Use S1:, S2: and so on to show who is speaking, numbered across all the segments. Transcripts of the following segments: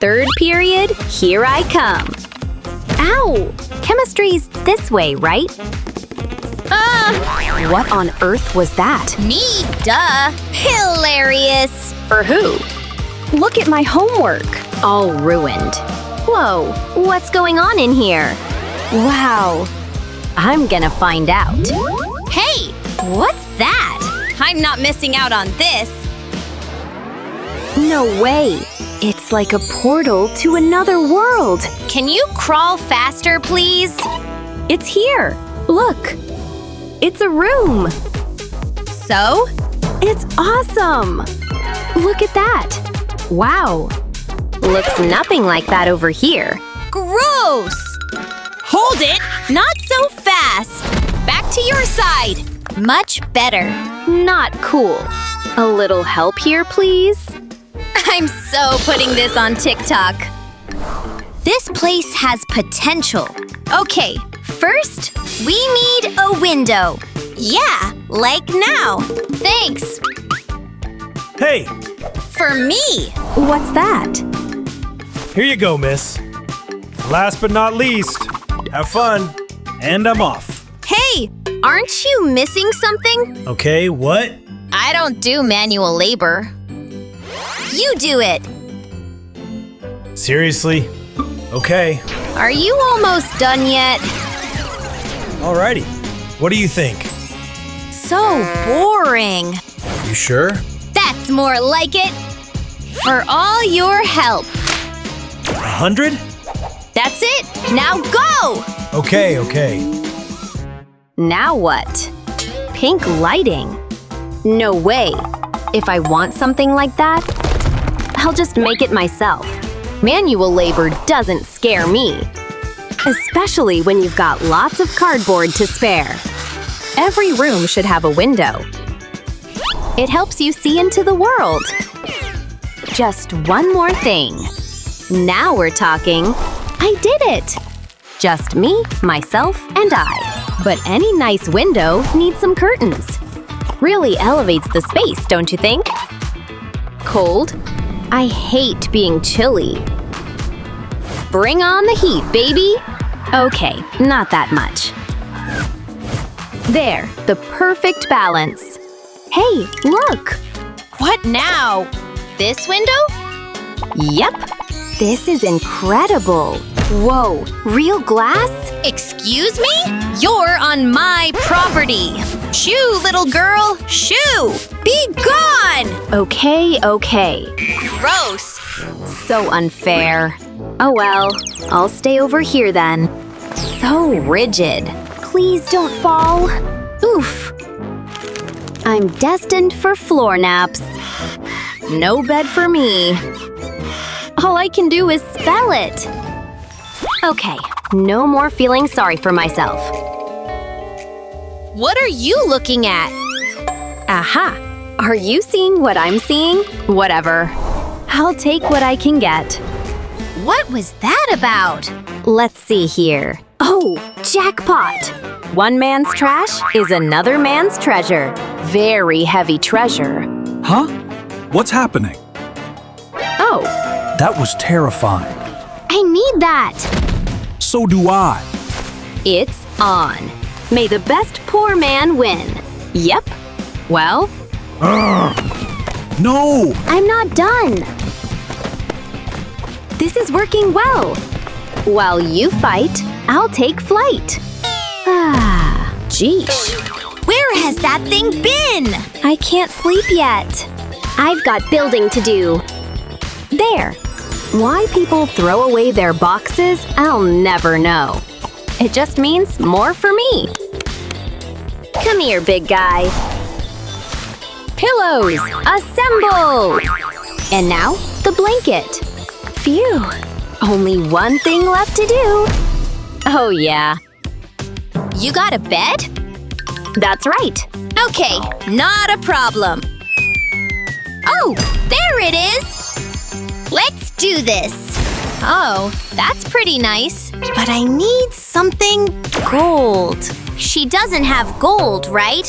S1: Third period, here I come. Ow! Chemistry's this way, right? What on earth was that?
S2: Me, duh. Hilarious.
S1: For who? Look at my homework. All ruined. Whoa, what's going on in here? Wow. I'm gonna find out.
S2: Hey, what's that? I'm not missing out on this.
S1: No way. It's like a portal to another world.
S2: Can you crawl faster, please?
S1: It's here. Look. It's a room.
S2: So?
S1: It's awesome. Look at that. Wow. Looks nothing like that over here.
S2: Gross! Hold it! Not so fast! Back to your side. Much better.
S1: Not cool. A little help here, please?
S2: I'm so putting this on TikTok. This place has potential. Okay, first, we need a window. Yeah, like now. Thanks.
S3: Hey,
S2: For me.
S1: What's that?
S3: here you go, miss. Last but not least, have fun. And I'm off.
S2: Hey, aren't you missing something?
S3: Okay, what?
S2: I don't do manual labor. You do it.
S3: Seriously? Okay,
S2: Are you almost done yet?
S3: alrighty. What do you think?
S2: So boring.
S3: You sure?
S2: That's more like it. For all your help.
S3: 100?
S2: That's it. Now go!
S3: Okay.
S1: Now what? Pink lighting. No way. If I want something like that, I'll just make it myself. Manual labor doesn't scare me. Especially when you've got lots of cardboard to spare. Every room should have a window. It helps you see into the world. Just one more thing. Now we're talking. I did it! Just me, myself, and I. But any nice window needs some curtains. Really elevates the space, don't you think? Cold? I hate being chilly. Bring on the heat, baby! Okay, not that much. There, the perfect balance. Hey, look!
S2: What now? This window?
S1: Yep, this is incredible. Whoa, real glass?
S2: Excuse me? You're on my property. Shoo, little girl, shoo! Be gone!
S1: Okay.
S2: Gross.
S1: So unfair. Oh well, I'll stay over here then. So rigid. Please don't fall. Oof. I'm destined for floor naps. No bed for me. All I can do is spell it. Okay, no more feeling sorry for myself.
S2: What are you looking at?
S1: Aha! Are you seeing what I'm seeing? Whatever. I'll take what I can get.
S2: What was that about?
S1: Let's see here. Oh, jackpot! One man's trash is another man's treasure. Very heavy treasure.
S4: Huh? What's happening?
S1: Oh,
S4: That was terrifying.
S1: I need that!
S4: So do I.
S1: It's on. May the best poor man win. Yep. Well,
S4: No!
S1: I'm not done. This is working well. While you fight, I'll take flight. Ah, geesh.
S2: Where has that thing been?
S1: I can't sleep yet. I've got building to do. There. Why people throw away their boxes, I'll never know. It just means more for me. Come here, big guy. Pillows, assemble! And now, the blanket. Phew. Only one thing left to do. Oh, yeah.
S2: You got a bed?
S1: That's right.
S2: Okay, not a problem. Oh, there it is! Let's do this. Oh, that's pretty nice. But I need something gold. She doesn't have gold, right?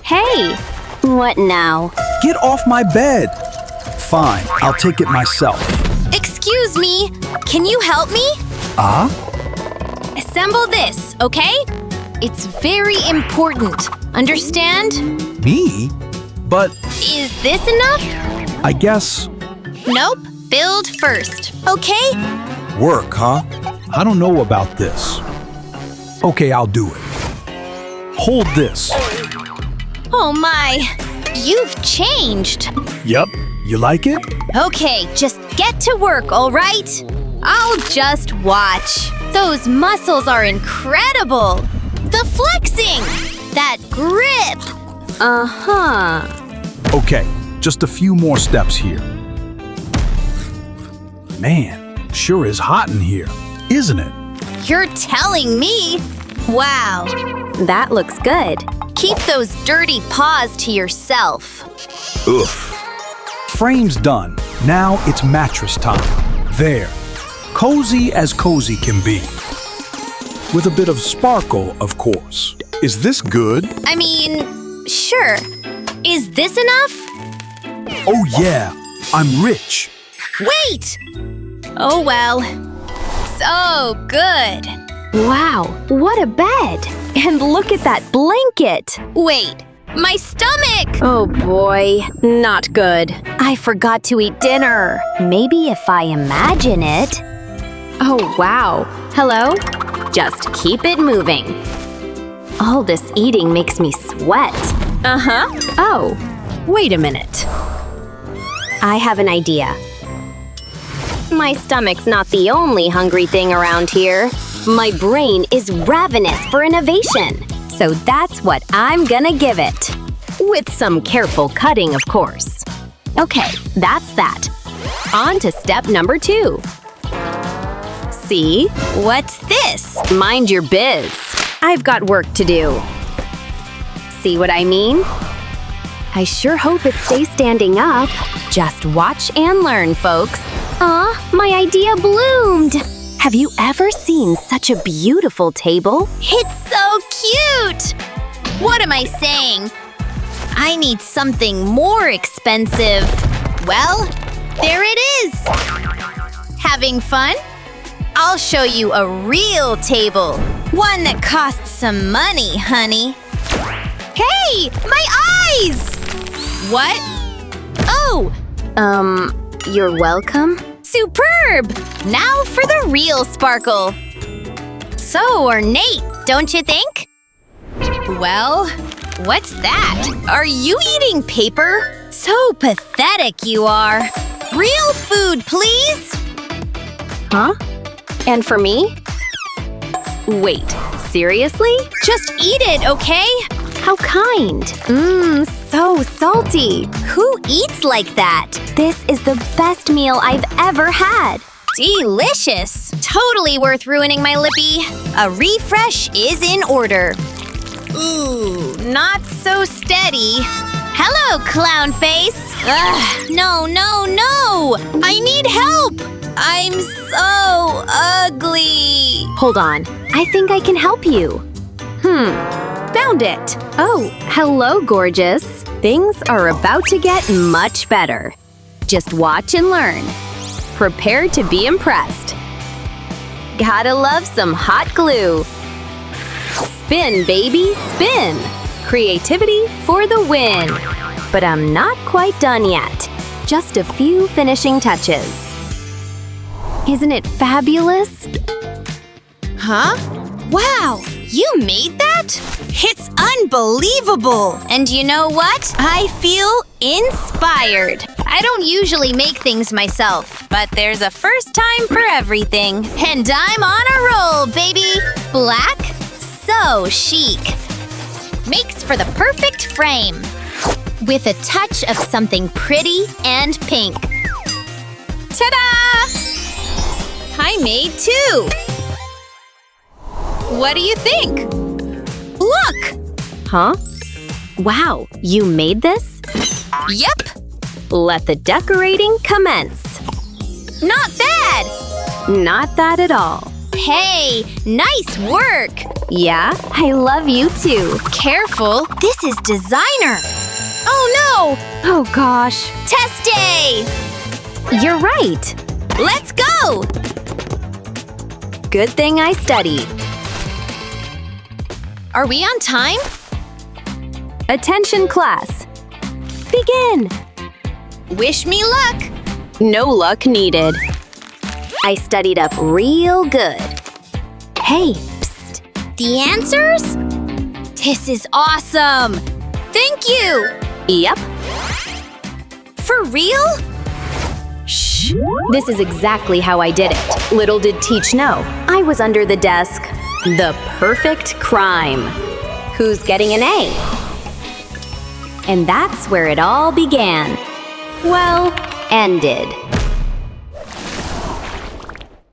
S1: Hey, what now?
S4: Get off my bed! Fine, I'll take it myself.
S2: Excuse me, can you help me? Assemble this, okay? It's very important. Understand?
S4: Me? But
S2: Is this enough?
S4: I guess
S2: Nope. Build first, okay?
S4: work, huh? I don't know about this. Okay, I'll do it. Hold this.
S2: Oh my, you've changed.
S4: Yep. You like it?
S2: Okay, just get to work, all right? I'll just watch. Those muscles are incredible. The flexing, that grip.
S1: Uh-huh.
S4: Okay, just a few more steps here. Man, sure is hot in here, isn't it?
S2: You're telling me? Wow.
S1: That looks good.
S2: Keep those dirty paws to yourself.
S4: Oof. Frame's done. Now it's mattress time. There. Cozy as cozy can be. With a bit of sparkle, of course. Is this good?
S2: I mean, sure. Is this enough?
S4: Oh yeah, I'm rich.
S2: Wait! Oh well. So good.
S1: Wow, what a bed! And look at that blanket!
S2: Wait, my stomach!
S1: Oh boy, not good. I forgot to eat dinner. Maybe if I imagine it. Oh wow. Hello? Just keep it moving. All this eating makes me sweat. Uh-huh. Oh, wait a minute. I have an idea. My stomach's not the only hungry thing around here. My brain is ravenous for innovation. So that's what I'm gonna give it. With some careful cutting, of course. Okay, that's that. On to step number 2. See?
S2: What's this?
S1: Mind your biz. I've got work to do. See what I mean? I sure hope it stays standing up. Just watch and learn, folks. Aw, my idea bloomed. Have you ever seen such a beautiful table?
S2: It's so cute! What am I saying? I need something more expensive. Well, there it is! Having fun? I'll show you a real table. One that costs some money, honey. Hey! My eyes! What? Oh!
S1: You're welcome?
S2: Superb! Now for the real sparkle. So ornate, don't you think? Well, what's that? Are you eating paper? So pathetic you are. Real food, please!
S1: Huh? And for me? Wait, seriously?
S2: Just eat it, okay?
S1: How kind. So salty.
S2: Who eats like that?
S1: This is the best meal I've ever had.
S2: Delicious! Totally worth ruining my lippy. A refresh is in order. Ooh, not so steady. Hello, clown face! Ugh, no! I need help! I'm so ugly!
S1: Hold on. I think I can help you. Found it. Oh, hello, gorgeous. Things are about to get much better. Just watch and learn. Prepare to be impressed. Gotta love some hot glue. Spin, baby, spin. Creativity for the win. But I'm not quite done yet. Just a few finishing touches. Isn't it fabulous?
S2: Huh? Wow, you made that? It's unbelievable! And you know what? I feel inspired. I don't usually make things myself, but there's a first time for everything. And I'm on a roll, baby! Black? So chic. Makes for the perfect frame. With a touch of something pretty and pink. Ta-da! I made 2! What do you think? Look!
S1: Huh? Wow, you made this?
S2: Yep!
S1: Let the decorating commence.
S2: Not bad!
S1: Not that at all.
S2: Hey, nice work!
S1: Yeah, I love you too.
S2: Careful, this is designer! Oh no!
S1: Oh gosh,
S2: Test day!
S1: you're right.
S2: Let's go!
S1: Good thing I studied.
S2: Are we on time?
S1: Attention class. Begin.
S2: Wish me luck!
S1: No luck needed. I studied up real good. Hey, psst.
S2: The answers? This is awesome! Thank you!
S1: Yep.
S2: For real?
S1: Shh. This is exactly how I did it. Little did Teach know. I was under the desk. The perfect crime. Who's getting an A? And that's where it all began. Well, ended.